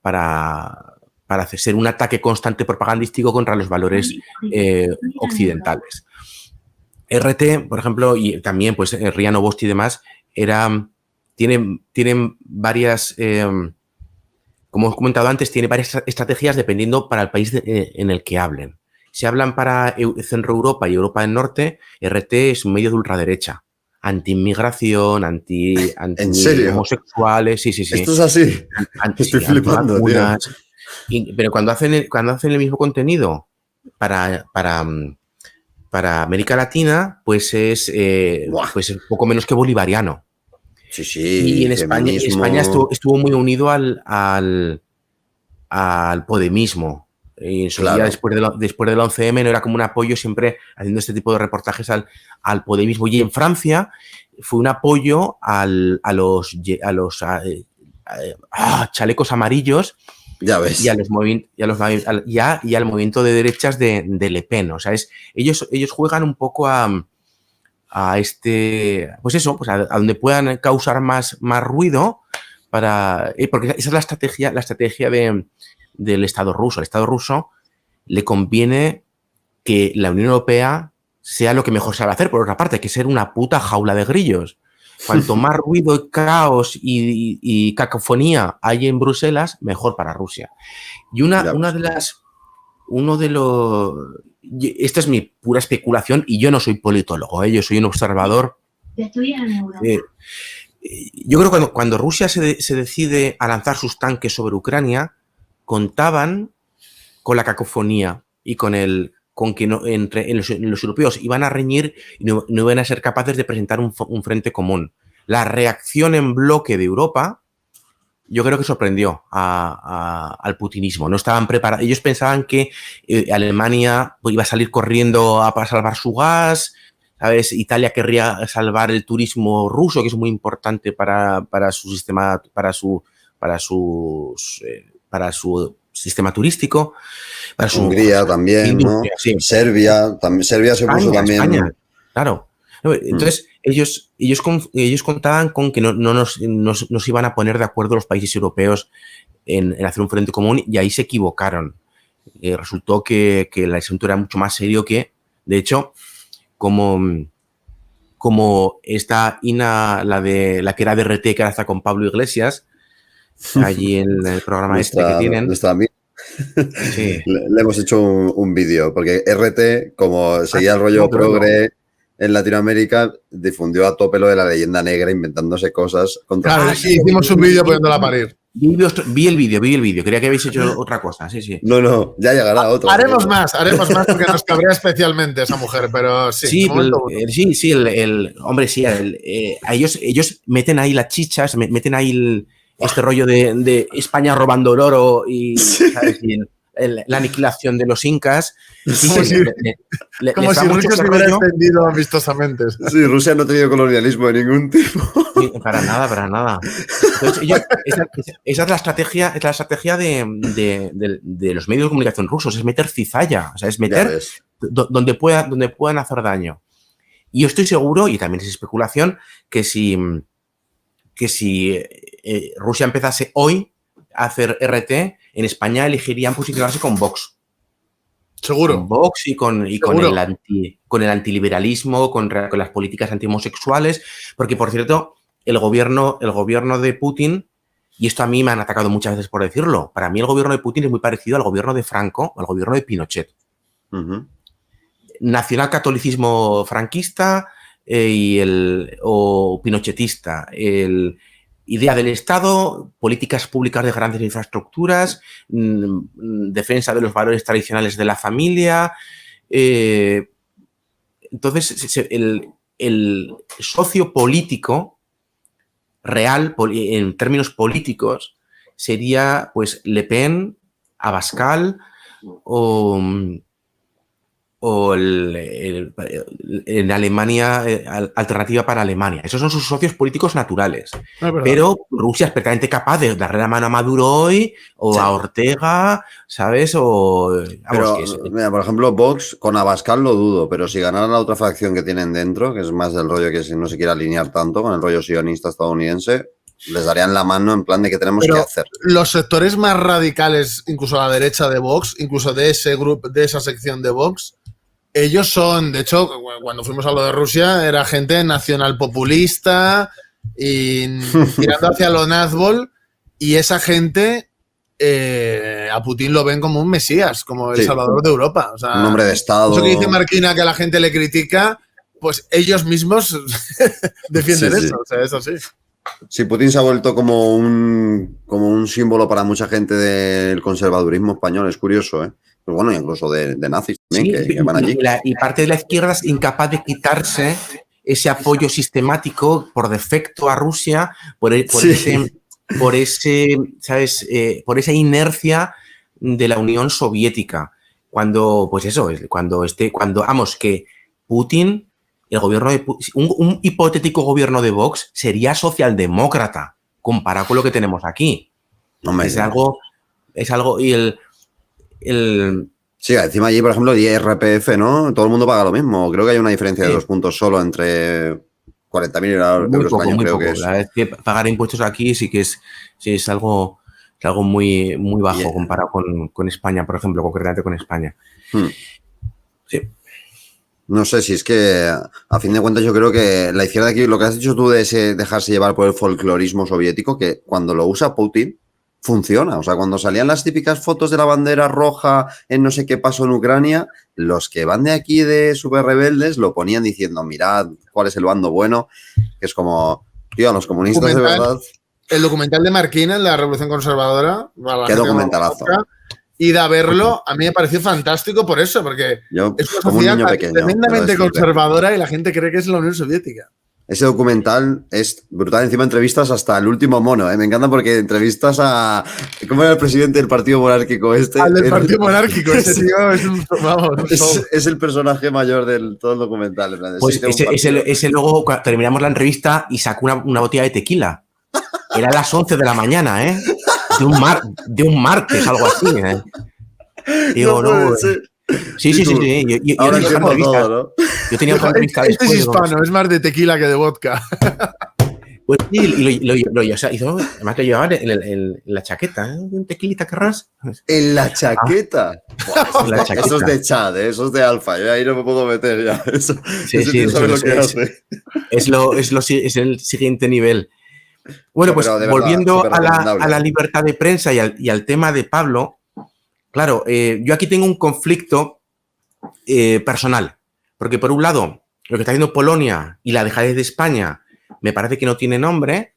ser un ataque constante propagandístico contra los valores occidentales. RT, por ejemplo, y también pues RIA Novosti y demás, tienen varias, como os he comentado antes, tiene varias estrategias dependiendo para el país en el que hablen. Si hablan para Centro Europa y Europa del Norte, RT es un medio de ultraderecha. Anti-inmigración, anti-homosexuales, sí. Esto es así. Estoy flipando, tío. Pero cuando hacen el mismo contenido para América Latina, pues es un poco menos que bolivariano. Sí. Y en España estuvo muy unido al podemismo. Y en su día, después del 11M, no era como un apoyo siempre haciendo este tipo de reportajes al podemismo. Y en Francia fue un apoyo a los chalecos amarillos. Ya ves. Y al movimiento de derechas de Le Pen. O sea, ellos juegan un poco a pues eso, pues a donde puedan causar más ruido porque esa es la estrategia del Estado ruso. Al Estado ruso le conviene que la Unión Europea sea lo que mejor sabe hacer, por otra parte, que ser una puta jaula de grillos. Cuanto más ruido, caos y cacofonía hay en Bruselas, mejor para Rusia. Y esta es mi pura especulación y yo no soy politólogo, yo soy un observador. Yo creo que cuando Rusia se decide a lanzar sus tanques sobre Ucrania, contaban con la cacofonía y con que los europeos iban a reñir y no iban a ser capaces de presentar un frente común. La reacción en bloque de Europa, yo creo que sorprendió al putinismo. No estaban preparados. Ellos pensaban que Alemania iba a salir corriendo a salvar su gas, ¿sabes? Italia querría salvar el turismo ruso, que es muy importante para su sistema, para su sistema turístico. Hungría también, ¿no? Sí. Serbia se puso también. España, claro. Entonces, ellos contaban con que no nos iban a poner de acuerdo los países europeos en hacer un frente común, y ahí se equivocaron. Resultó que el asunto era mucho más serio de hecho, como esta Ina, la que era de RT, que ahora está con Pablo Iglesias, allí en el programa que tienen. Sí. Le hemos hecho un vídeo, porque RT, como seguía el rollo progre en Latinoamérica, difundió a tope lo de la leyenda negra, inventándose cosas. Claro, sí, hicimos un vídeo poniéndola a parir. Vi el vídeo. Creía que habéis hecho otra cosa, sí. No, ya llegará otro. Haremos más porque nos cabrea especialmente esa mujer, pero sí. Ellos meten ahí las chichas, meten ahí este rollo de España robando el oro y, ¿sabes? Y la aniquilación de los incas. Como si Rusia se hubiera extendido amistosamente. Sí, Rusia no ha tenido colonialismo de ningún tipo. Sí, para nada. Entonces, esa es la estrategia de los medios de comunicación rusos, es meter cizalla, o sea, es meter donde puedan hacer daño. Y yo estoy seguro, y también es especulación, que si Rusia empezase hoy a hacer RT, en España elegirían posicionarse con Vox. Seguro. Con Vox y con el antiliberalismo, con las políticas antihomosexuales, porque, por cierto, el gobierno de Putin, y esto a mí me han atacado muchas veces por decirlo, para mí el gobierno de Putin es muy parecido al gobierno de Franco, al gobierno de Pinochet. Nacionalcatolicismo franquista o pinochetista, idea del Estado, políticas públicas de grandes infraestructuras, defensa de los valores tradicionales de la familia. Entonces, el socio político real, en términos políticos, sería pues Le Pen, Abascal o en Alemania, Alternativa para Alemania. Esos son sus socios políticos naturales. Pero Rusia es perfectamente capaz de darle la mano a Maduro hoy o a Ortega, ¿sabes? Mira, por ejemplo, Vox con Abascal lo dudo, pero si ganara la otra facción que tienen dentro, que es más del rollo que no se quiere alinear tanto con el rollo sionista estadounidense, les darían la mano en plan de que tenemos que hacer. Los sectores más radicales, incluso a la derecha de Vox, incluso de ese grupo, de esa sección de Vox, ellos son, de hecho, cuando fuimos a lo de Rusia, era gente nacional populista y tirando hacia lo nazbol, y esa gente a Putin lo ven como un mesías, como el salvador de Europa. O sea, un hombre de Estado. Eso que dice Marquina, que a la gente le critica, pues ellos mismos defienden eso. O sea, eso sí. Sí, Putin se ha vuelto como un símbolo para mucha gente del conservadurismo español, es curioso, ¿eh? Pues bueno, incluso de nazis también, que van allí. Y parte de la izquierda es incapaz de quitarse ese apoyo sistemático por defecto a Rusia, por esa inercia de la Unión Soviética. Que Putin, el gobierno de un hipotético gobierno de Vox sería socialdemócrata comparado con lo que tenemos aquí. Es algo y Sí, encima allí, por ejemplo, IRPF, ¿no? Todo el mundo paga lo mismo. Creo que hay una diferencia de 2 puntos solo entre 40.000 euros al año, creo que es. La verdad es que pagar impuestos aquí sí que es algo muy, muy bajo comparado con España, por ejemplo, concretamente con España. Sí. No sé, si es que a fin de cuentas yo creo que la izquierda aquí, lo que has dicho tú de ese dejarse llevar por el folclorismo soviético, que cuando lo usa Putin funciona. O sea, cuando salían las típicas fotos de la bandera roja en no sé qué pasó en Ucrania, los que van de aquí de súper rebeldes lo ponían diciendo, mirad cuál es el bando bueno, que es como, tío, a los comunistas de verdad. El documental de Marquina, la Revolución Conservadora. Qué documentalazo. Ir a verlo, a mí me pareció fantástico por eso, porque yo, es una sociedad tremendamente conservadora y la gente cree que es la Unión Soviética. Ese documental es brutal. Encima entrevistas hasta el último mono, ¿eh? Me encanta porque entrevistas a... ¿Cómo era el presidente del Partido Monárquico este? Al del Partido Monárquico. Ese tío es un... Vamos, es el personaje mayor del todo el documental. Pues ese luego terminamos la entrevista y sacó una botella de tequila. Era a las 11 de la mañana, ¿eh? De un martes, algo así, ¿eh? Digo, no... Sí. Yo tenía otra entrevista. Este es hispano, es más de tequila que de vodka. Pues sí, o sea, además lo llevaban en la chaqueta, ¿eh? ¿Un tequilita querrás? ¿En la chaqueta? La chaqueta. Eso es de Chad, ¿eh? Eso es de Alfa. Yo ahí no me puedo meter ya. Eso es el siguiente nivel. Bueno, pues volviendo a la libertad de prensa y al tema de Pablo, claro, yo aquí tengo un conflicto personal, porque por un lado, lo que está haciendo Polonia y la dejadez de España me parece que no tiene nombre,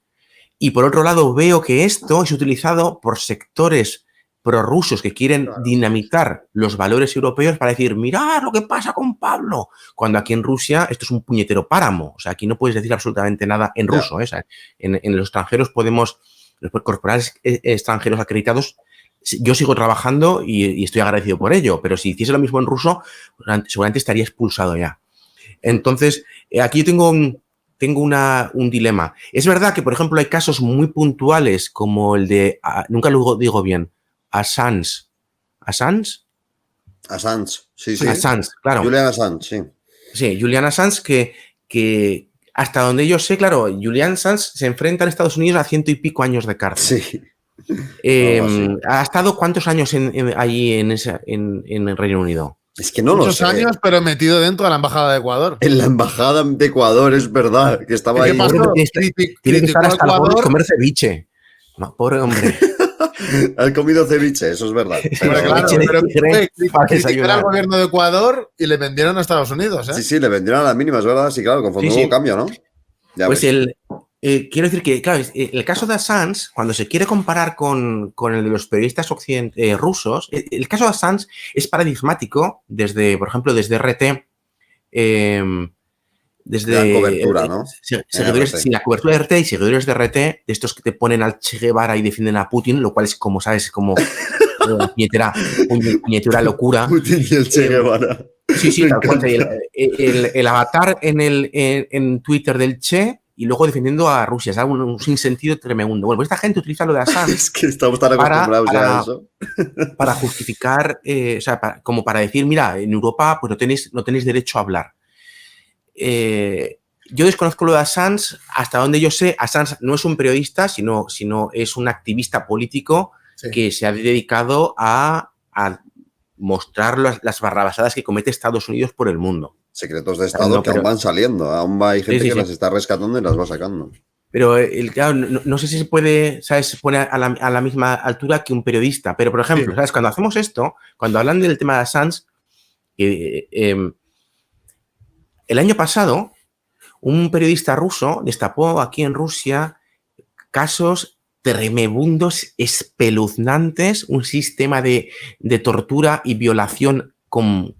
y por otro lado veo que esto es utilizado por sectores prorrusos que quieren dinamitar los valores europeos para decir, mirad lo que pasa con Pablo, cuando aquí en Rusia esto es un puñetero páramo, o sea, aquí no puedes decir absolutamente nada en ruso, ¿eh? O sea, en los extranjeros los corporales extranjeros acreditados, yo sigo trabajando y estoy agradecido por ello, pero si hiciese lo mismo en ruso, seguramente estaría expulsado ya. Entonces, aquí yo tengo un dilema. Es verdad que, por ejemplo, hay casos muy puntuales como el de, nunca lo digo bien, Assange, sí. Assange, claro. Julian Assange, sí. Sí, Julian Assange, que hasta donde yo sé, claro, Julian Assange se enfrenta en Estados Unidos a 100 y pico años de cárcel. Sí. Algo así. ¿Ha estado cuántos años allí en el Reino Unido? Es que no Muchos lo sé. años, pero metido dentro de la embajada de Ecuador. En la embajada de Ecuador, es verdad, que estaba ¿Qué ahí. pasó? Tiene que estar hasta el gorro y Ecuador. comer ceviche. No, pobre hombre. Has comido ceviche, eso es verdad. Pero claro, Ceviche de pero tigre para criticar desayunar. al gobierno de Ecuador y le vendieron a Estados Unidos, ¿eh? Sí, sí, le vendieron a la mínima, es verdad. Sí, claro, conforme Sí, hubo sí. cambio, ¿no? Ya Pues ves. quiero decir que, claro, el caso de Assange, cuando se quiere comparar con el de los periodistas rusos, el caso de Assange es paradigmático desde, por ejemplo, desde RT, Gran cobertura, ¿no? seguidores, RT. sí, la cobertura de RT y seguidores de RT, de estos que te ponen al Che Guevara y defienden a Putin, lo cual es, como sabes, como puñetera locura. Putin y el Che Guevara. Sí, Me tal cual. encanta. El avatar en Twitter del Che y luego defendiendo a Rusia. Es algo un sinsentido tremendo. Bueno, pues esta gente utiliza lo de Assange Es que estamos tan acostumbrados ya a eso. para justificar, o sea, como para decir, mira, en Europa pues no tenéis derecho a hablar. Yo desconozco lo de Assange. Hasta donde yo sé, Assange no es un periodista, sino es un activista político que se ha dedicado a mostrar las barrabasadas que comete Estados Unidos por el mundo. Secretos de Estado que aún van saliendo. Aún hay gente que las está rescatando y las va sacando. Pero claro, no sé si se puede, ¿sabes? Se pone a la misma altura que un periodista. Pero, por ejemplo, ¿sabes? Cuando hacemos esto, cuando hablan del tema de Assange, el año pasado, un periodista ruso destapó aquí en Rusia casos tremebundos, espeluznantes, un sistema de tortura y violación con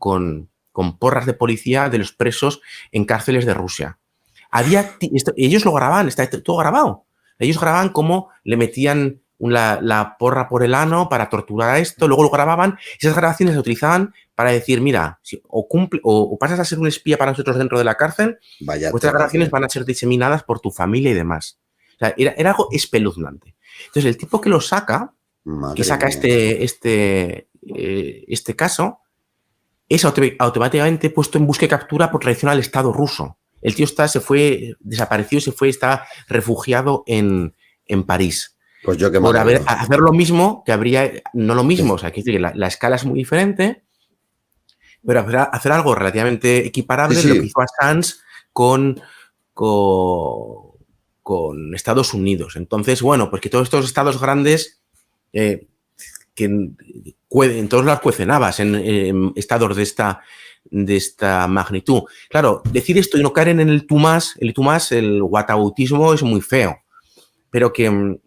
porras de policía de los presos en cárceles de Rusia. Ellos lo grababan, está todo grabado. Ellos grababan cómo le metían la porra por el ano para torturar a esto, luego lo grababan. Esas grabaciones se utilizaban para decir, mira, o pasas a ser un espía para nosotros dentro de la cárcel, o estas grabaciones van a ser diseminadas por tu familia y demás. O sea, era algo espeluznante. Entonces, el tipo que lo saca, este caso, es automáticamente puesto en busca y captura por traición al Estado ruso. El tío desapareció, está refugiado en París. Pues yo que por hacer lo mismo, no lo mismo, o sea, que la escala es muy diferente, pero hacer algo relativamente equiparable de lo que hizo Assange con Estados Unidos. Entonces, bueno, pues que todos estos estados grandes que en todos lados cuecen habas en estados de esta magnitud. Claro, decir esto y no caer en el tú más, el guatautismo es muy feo, pero que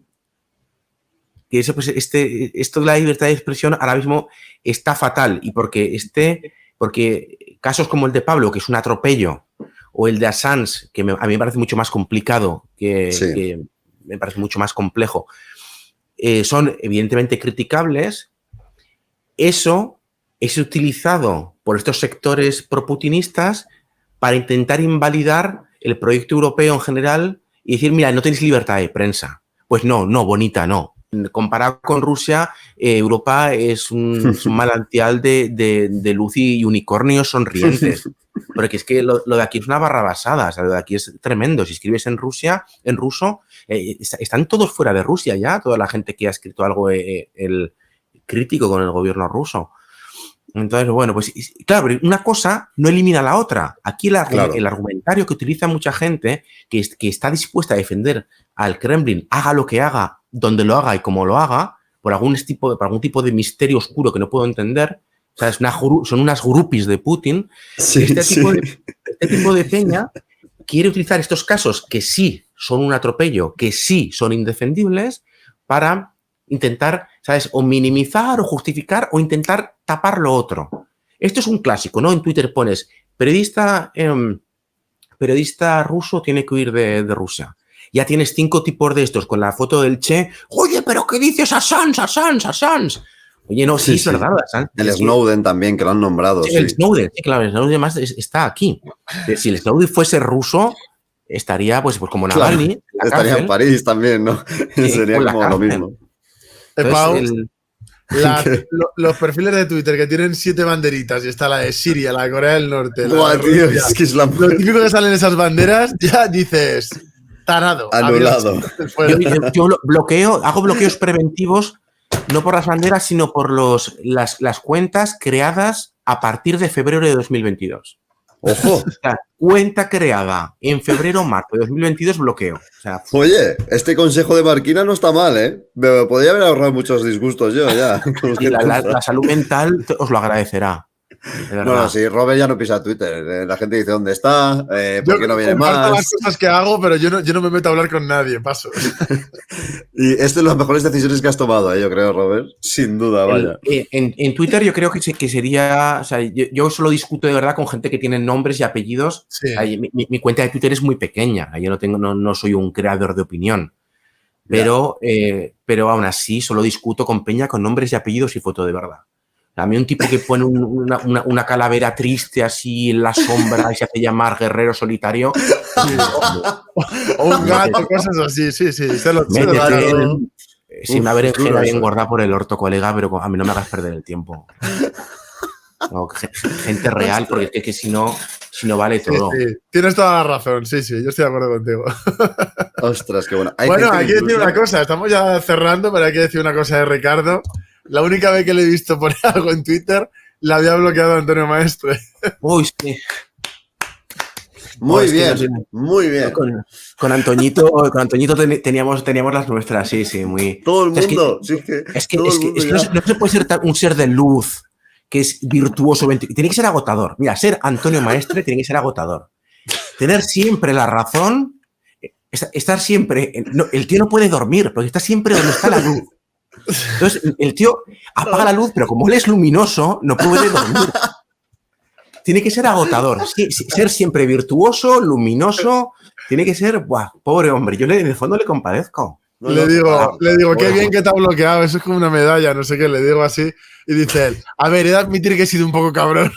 eso, pues, esto de la libertad de expresión ahora mismo está fatal, y porque casos como el de Pablo, que es un atropello, o el de Assange, que a mí me parece mucho más complicado, que me parece mucho más complejo, son evidentemente criticables. Eso es utilizado por estos sectores proputinistas para intentar invalidar el proyecto europeo en general y decir, mira, no tenéis libertad de prensa. Pues no, bonita, no. Comparado con Rusia, Europa es un manantial de luz y unicornios sonrientes. Porque es que lo de aquí es una barrabasada, o sea, lo de aquí es tremendo. Si escribes en ruso, están todos fuera de Rusia ya, toda la gente que ha escrito algo el crítico con el gobierno ruso. Entonces, bueno, pues claro, pero una cosa no elimina la otra. Aquí el argumentario que utiliza mucha gente que está dispuesta a defender al Kremlin, haga lo que haga, donde lo haga y como lo haga, por algún tipo de misterio oscuro que no puedo entender. O sea, son unas groupies de Putin. Sí, este tipo de peña quiere utilizar estos casos que sí son un atropello, que sí son indefendibles, para intentar, ¿sabes?, o minimizar o justificar o intentar tapar lo otro. Esto es un clásico, ¿no? En Twitter pones, periodista ruso tiene que huir de Rusia. Ya tienes 5 tipos de estos con la foto del Che. Oye, ¿pero qué dices? Assange. Oye, no, sí, es verdad. Assange. El Snowden también, que lo han nombrado. Sí, el Snowden, sí, claro, el Snowden además está aquí. Si el Snowden fuese ruso, estaría pues como Navalny. Estaría en París también, ¿no? Sí, sería como lo mismo. Entonces, Los perfiles de Twitter que tienen 7 banderitas y está la de Siria, la de Corea del Norte. Buah, tío, es que es la... Lo típico que salen esas banderas, ya dices, tarado. Anulado. Yo hago bloqueos preventivos, no por las banderas, sino por las cuentas creadas a partir de febrero de 2022. Ojo. O sea, cuenta creada en febrero o marzo de 2022, bloqueo. O sea, Oye, este consejo de Marquina no está mal, ¿eh? Me podría haber ahorrado muchos disgustos yo ya. y la salud mental os lo agradecerá. Bueno, sí, Robert ya no pisa Twitter. La gente dice dónde está, por qué no viene más. Las cosas que hago, pero yo no me meto a hablar con nadie, paso. Y esta es de las mejores decisiones que has tomado, yo creo, Robert. Sin duda, vaya. En Twitter yo creo que sería... O sea, yo solo discuto de verdad con gente que tiene nombres y apellidos. Sí. Mi cuenta de Twitter es muy pequeña. Yo no soy un creador de opinión. Pero aún así solo discuto con peña con nombres y apellidos y foto de verdad. A mí un tipo que pone una calavera triste así en la sombra y se hace llamar guerrero solitario. O un gato, cosas así, sí. Si me haber berenjena bien gorda por el orto, colega, pero a mí no me hagas perder el tiempo. No, gente real, porque es que si no vale todo. Sí. Tienes toda la razón, sí, yo estoy de acuerdo contigo. Ostras, qué bueno. Bueno, hay que decir una cosa, estamos ya cerrando, pero hay que decir una cosa de Ricardo. La única vez que le he visto poner algo en Twitter, la había bloqueado Antonio Maestre. Uy, sí. Muy bien, muy bien. Con Antoñito teníamos las nuestras, sí, muy... Todo el mundo. Es que no se puede ser un ser de luz que es virtuoso. Tiene que ser agotador. Mira, ser Antonio Maestre tiene que ser agotador. Tener siempre la razón, estar siempre... el tío no puede dormir, porque está siempre donde está la luz. Entonces, el tío apaga la luz, pero como él es luminoso, no puede dormir. Tiene que ser agotador. Ser siempre virtuoso, luminoso. Tiene que ser... ¡Buah! Pobre hombre. Yo en el fondo le compadezco. Le digo, qué bien que te ha bloqueado. Eso es como una medalla, no sé qué. Le digo así. Y dice él, a ver, he de admitir que he sido un poco cabrón.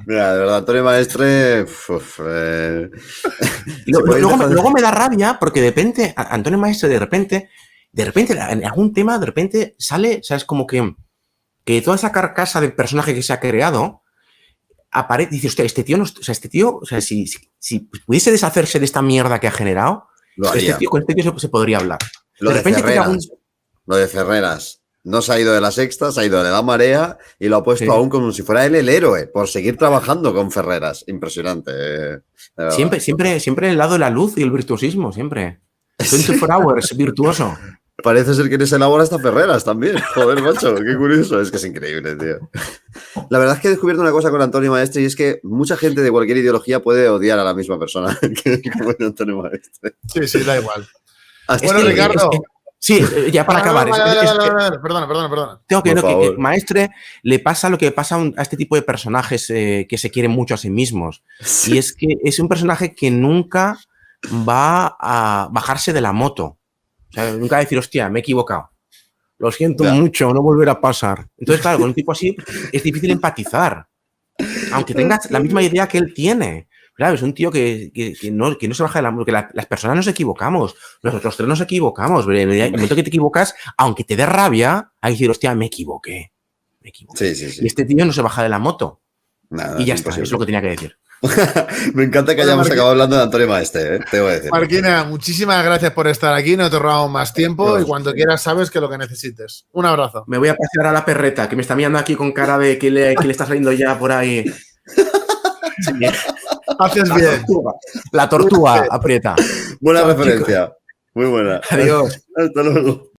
Mira, de verdad, Antonio Maestre... Luego me da rabia porque de repente, Antonio Maestre de repente, en algún tema, de repente sale, ¿sabes? Como que toda esa carcasa de personaje que se ha creado aparece, dice, hostia, este tío, si pudiese deshacerse de esta mierda que ha generado, con este tío se podría hablar. Lo de Ferreras. No se ha ido de la Sexta, se ha ido de la Marea y lo ha puesto aún como si fuera él el héroe por seguir trabajando con Ferreras. Impresionante. Siempre el lado de la luz y el virtuosismo, siempre. 24 hours, virtuoso. Parece ser que eres elabora hasta Ferreras también. Joder, macho, qué curioso. Es que es increíble, tío. La verdad es que he descubierto una cosa con Antonio Maestre y es que mucha gente de cualquier ideología puede odiar a la misma persona que Antonio Maestre. Sí, da igual. Bueno, Ricardo. Sí, ya para acabar. Perdona. Tengo que ver que Maestre le pasa lo que pasa a este tipo de personajes que se quieren mucho a sí mismos. Sí. Y es que es un personaje que nunca va a bajarse de la moto. O sea, nunca va a decir, hostia, me he equivocado. Lo siento mucho, no volverá a pasar. Entonces, claro, con un tipo así es difícil empatizar. Aunque tengas la misma idea que él tiene. Claro, es un tío que no se baja de la moto, que las personas nos equivocamos. Nosotros tres nos equivocamos. En el momento que te equivocas, aunque te dé rabia, hay que decir, hostia, me equivoqué. Sí. Y este tío no se baja de la moto. Nada, y ya está, es lo que tenía que decir. Me encanta que hayamos acabado hablando de Antonio Maestre, te voy a decir. Marquina, muchísimas gracias por estar aquí, no te he robado más tiempo y cuando quieras sabes que lo que necesites. Un abrazo. Me voy a pasear a la perreta, que me está mirando aquí con cara de que le está saliendo ya por ahí. Sí. Haces bien. La tortuga aprieta. Buena referencia. Muy buena. Adiós. Hasta luego.